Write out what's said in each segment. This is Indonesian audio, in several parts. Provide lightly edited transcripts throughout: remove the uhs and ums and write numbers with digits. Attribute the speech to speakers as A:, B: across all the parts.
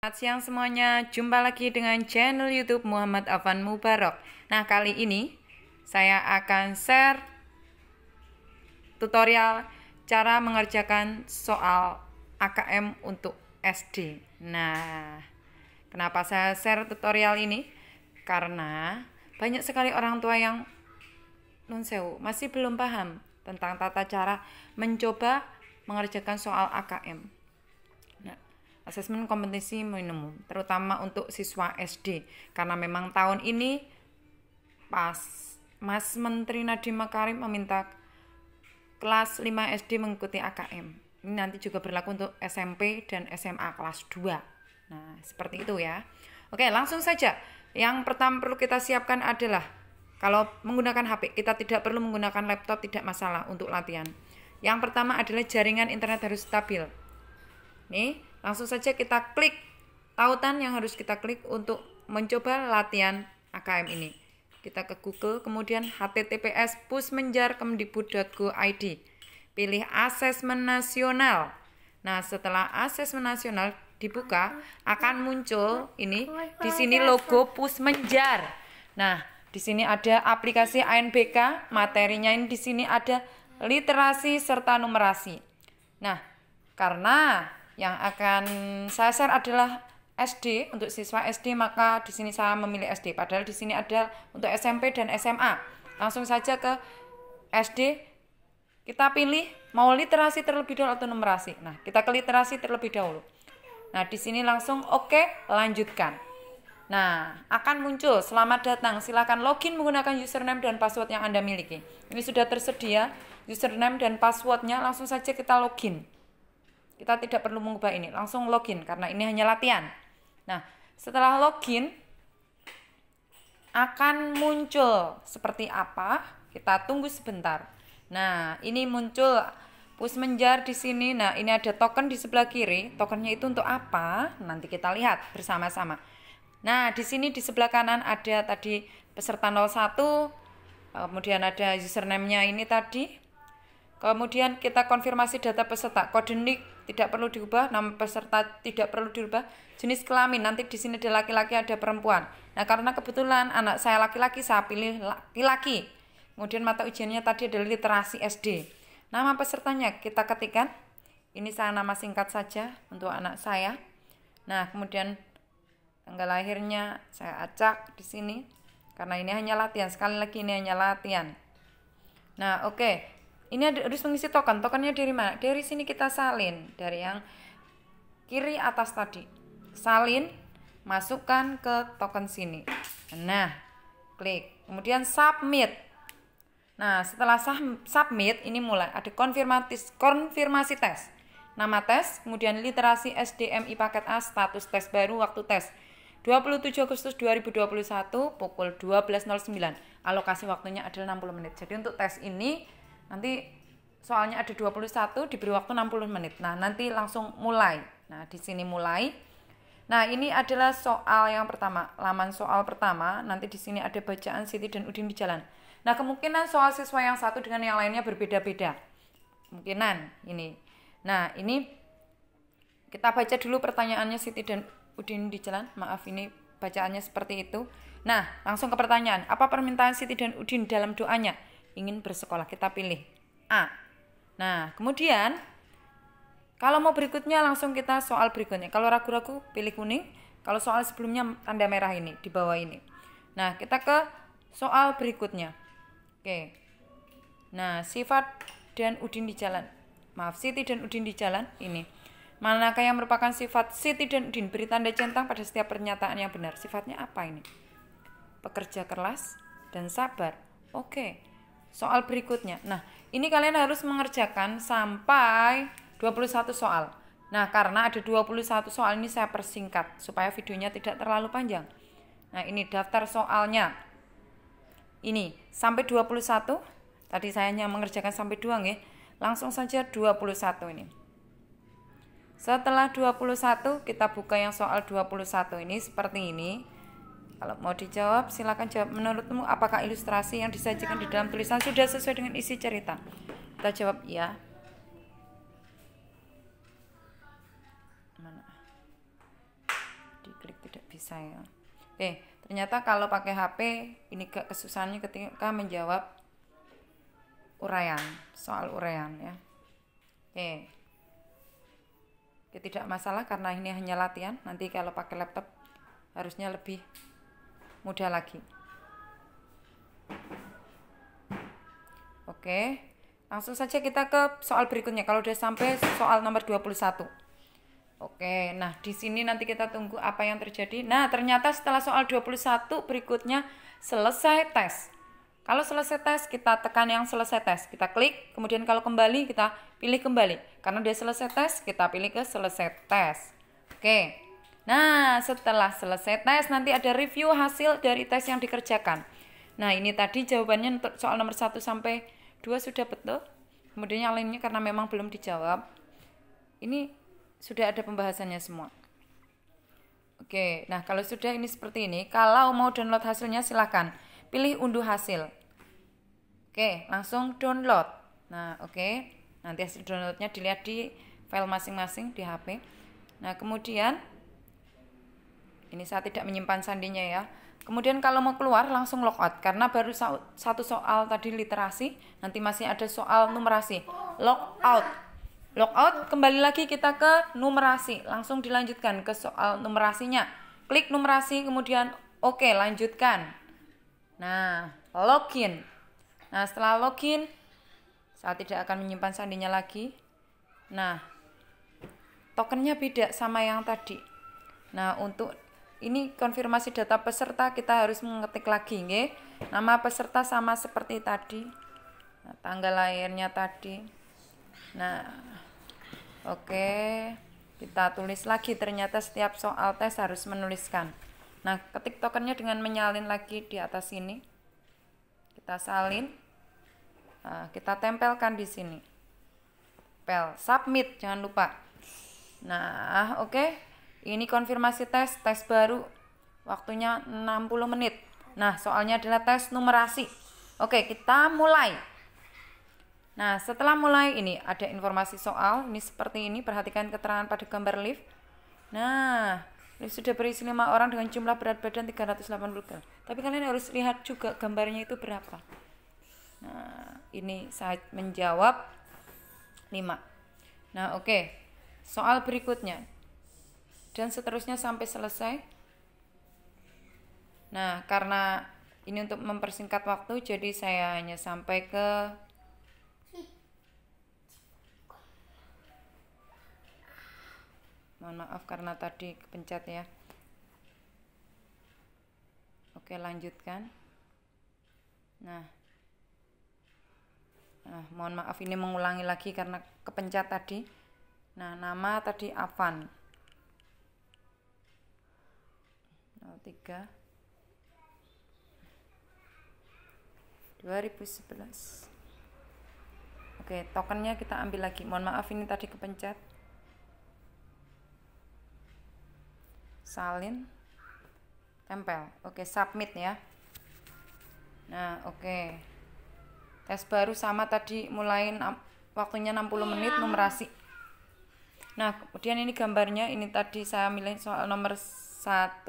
A: Selamat siang semuanya, jumpa lagi dengan channel YouTube Muhammad Afan Mubarok. Nah, kali ini saya akan share tutorial cara mengerjakan soal AKM untuk SD. Nah, kenapa saya share tutorial ini? Karena banyak sekali orang tua yang masih belum paham tentang tata cara mencoba mengerjakan soal AKM. Asesmen kompetensi minimum, terutama untuk siswa SD, karena memang tahun ini pas Mas Menteri Nadiem Makarim meminta kelas 5 SD mengikuti AKM. Ini nanti juga berlaku untuk SMP dan SMA kelas 2. Nah, seperti itu ya. Oke, langsung saja. Yang pertama perlu kita siapkan adalah kalau menggunakan HP, kita tidak perlu menggunakan laptop, tidak masalah untuk latihan. Yang pertama adalah jaringan internet harus stabil. Nih, langsung saja kita klik tautan yang harus kita klik untuk mencoba latihan AKM ini. Kita ke Google, kemudian https://pusmenjar.kemdikbud.go.id. Pilih asesmen nasional. Nah, setelah asesmen nasional dibuka, akan muncul ini di sini logo Pusmenjar. Nah, di sini ada aplikasi ANBK, materinya ini di sini ada literasi serta numerasi. Nah, karena yang akan saya share adalah SD, untuk siswa SD, maka di sini saya memilih SD. Padahal di sini ada untuk SMP dan SMA. Langsung saja ke SD, kita pilih mau literasi terlebih dahulu atau numerasi. Nah, kita ke literasi terlebih dahulu. Nah, di sini langsung oke, lanjutkan. Nah, akan muncul selamat datang, silakan login menggunakan username dan password yang Anda miliki. Ini sudah tersedia username dan passwordnya, langsung saja kita login. Kita tidak perlu mengubah ini, langsung login karena ini hanya latihan. Nah, setelah login akan muncul seperti apa? Kita tunggu sebentar. Nah, ini muncul Pusmenjar di sini. Nah, ini ada token di sebelah kiri. Tokennya itu untuk apa? Nanti kita lihat bersama-sama. Nah, di sini di sebelah kanan ada tadi peserta 01, kemudian ada username-nya ini tadi. Kemudian kita konfirmasi data peserta, kode NIK tidak perlu diubah, nama peserta tidak perlu diubah, jenis kelamin nanti di sini ada laki-laki ada perempuan. Nah, karena kebetulan anak saya laki-laki, saya pilih laki-laki. Kemudian mata ujiannya tadi adalah literasi SD. Nama pesertanya kita ketikkan. Ini saya nama singkat saja untuk anak saya. Nah, kemudian tanggal lahirnya saya acak di sini karena ini hanya latihan. Sekali lagi ini hanya latihan. Nah, oke. Ini harus mengisi token. Tokennya dari mana? Dari sini kita salin. Dari yang kiri atas tadi. Salin, masukkan ke token sini. Nah, klik. Kemudian submit. Nah, setelah submit, ini mulai ada konfirmasi tes. Nama tes, kemudian literasi SDMI paket A, status tes baru, waktu tes 27 Agustus 2021 pukul 12.09. Alokasi waktunya adalah 60 menit. Jadi untuk tes ini nanti soalnya ada 21, diberi waktu 60 menit. Nah, nanti langsung mulai. Nah, di sini mulai. Nah, ini adalah soal yang pertama, laman soal pertama. Nanti di sini ada bacaan Siti dan Udin di jalan. Nah, kemungkinan soal siswa yang satu dengan yang lainnya berbeda-beda. Kemungkinan ini. Nah, ini kita baca dulu pertanyaannya Siti dan Udin di jalan. Maaf, ini bacaannya seperti itu. Nah, langsung ke pertanyaan. Apa permintaan Siti dan Udin dalam doanya? Ingin bersekolah, kita pilih A. Nah, kemudian kalau mau berikutnya langsung kita soal berikutnya. Kalau ragu-ragu pilih kuning. Kalau soal sebelumnya tanda merah ini di bawah ini. Nah, kita ke soal berikutnya. Oke. Nah, sifat dan Udin di jalan. Maaf, Siti dan Udin di jalan ini. Manakah yang merupakan sifat Siti dan Udin? Beri tanda centang pada setiap pernyataan yang benar. Sifatnya apa ini? Pekerja keras dan sabar. Oke. Soal berikutnya. Nah, ini kalian harus mengerjakan sampai 21 soal. Nah, karena ada 21 soal ini saya persingkat supaya videonya tidak terlalu panjang. Nah, ini daftar soalnya. Ini sampai 21. Tadi saya hanya mengerjakan sampai 2 nggih. Langsung saja 21 ini. Setelah 21 kita buka yang soal 21 ini seperti ini. Kalau mau dijawab, silakan jawab. Menurutmu apakah ilustrasi yang disajikan di dalam tulisan sudah sesuai dengan isi cerita? Kita jawab iya. Mana? bagi saya. Oke, ternyata kalau pakai HP ini gak kesusahannya ketika menjawab uraian, soal uraian ya. Oke. Oke, tidak masalah karena ini hanya latihan. Nanti kalau pakai laptop harusnya lebih mudah lagi. Oke, langsung saja kita ke soal berikutnya. Kalau udah sampai soal nomor 21. Oke, nah di sini nanti kita tunggu apa yang terjadi. Nah, ternyata setelah soal 21 berikutnya selesai tes. Kalau selesai tes, kita tekan yang selesai tes. Kita klik, kemudian kalau kembali, kita pilih kembali. Karena dia selesai tes, kita pilih ke selesai tes. Oke, nah setelah selesai tes, nanti ada review hasil dari tes yang dikerjakan. Nah, ini tadi jawabannya untuk soal nomor 1 sampai 2 sudah betul. Kemudian yang lainnya karena memang belum dijawab. Ini sudah ada pembahasannya semua. Oke, nah kalau sudah ini seperti ini, kalau mau download hasilnya silahkan pilih unduh hasil. Oke, langsung download. Nah, oke, nanti hasil downloadnya dilihat di file masing-masing di HP. Nah, kemudian ini saya tidak menyimpan sandinya ya. Kemudian kalau mau keluar langsung logout karena baru satu soal tadi literasi, nanti masih ada soal numerasi. Logout. Logout, kembali lagi kita ke numerasi. Langsung dilanjutkan ke soal numerasinya. Klik numerasi, kemudian oke, lanjutkan. Nah, login. Nah, setelah login, saya tidak akan menyimpan sandinya lagi. Nah, tokennya beda sama yang tadi. Nah, untuk ini konfirmasi data peserta kita harus mengetik lagi, nggih. Nama peserta sama seperti tadi. Nah, tanggal lahirnya tadi. Nah, oke, kita tulis lagi. Ternyata setiap soal tes harus menuliskan. Nah, ketik tokennya dengan menyalin lagi di atas sini. Kita salin. Nah, kita tempelkan di sini. Tempel, submit, jangan lupa. Nah, oke. Ini konfirmasi tes baru. Waktunya 60 menit. Nah, soalnya adalah tes numerasi. Oke, kita mulai. Nah, setelah mulai ini ada informasi soal. Ini seperti ini, perhatikan keterangan pada gambar lift. Nah, lift sudah berisi 5 orang dengan jumlah berat badan 380 kg. Tapi kalian harus lihat juga gambarnya itu berapa. Nah, ini saya menjawab 5. Nah, oke. Soal berikutnya. Dan seterusnya sampai selesai. Nah, karena ini untuk mempersingkat waktu, jadi saya hanya sampai ke mohon maaf karena tadi kepencet ya. Oke, lanjutkan. Nah, mohon maaf ini mengulangi lagi karena kepencet tadi. Nah, nama tadi Avan 03 2011. Oke, tokennya kita ambil lagi. Mohon maaf ini tadi kepencet. Salin, tempel. Oke, submit ya. Nah, oke. Tes baru sama tadi, mulai waktunya 60 menit, numerasi. Nah, kemudian ini gambarnya. Ini tadi saya milih soal nomor 1,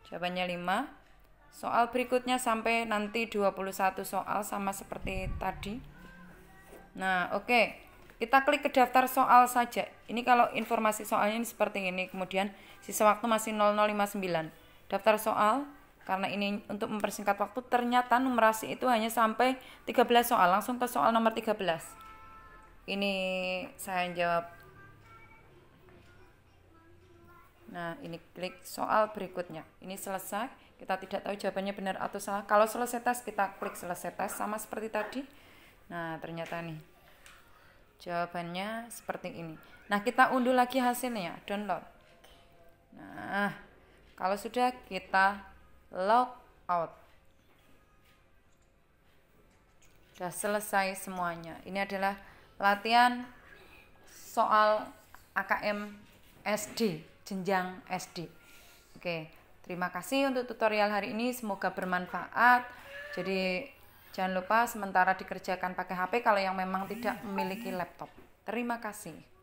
A: jawabannya 5. Soal berikutnya sampai nanti 21 soal sama seperti tadi. Nah, oke. Kita klik ke daftar soal saja. Ini kalau informasi soalnya ini seperti ini. Kemudian sisa waktu masih 0059. Daftar soal, karena ini untuk mempersingkat waktu, ternyata numerasi itu hanya sampai 13 soal. Langsung ke soal nomor 13. Ini saya jawab. Nah, ini klik soal berikutnya. Ini selesai. Kita tidak tahu jawabannya benar atau salah. Kalau selesai tes, kita klik selesai tes sama seperti tadi. Nah, ternyata nih jawabannya seperti ini. Nah, kita unduh lagi hasilnya, download. Nah, kalau sudah kita log out. Sudah selesai semuanya. Ini adalah latihan soal AKM SD, jenjang SD. Oke, terima kasih untuk tutorial hari ini. Semoga bermanfaat. Jadi jangan lupa sementara dikerjakan pakai HP kalau yang memang tidak memiliki laptop. Terima kasih.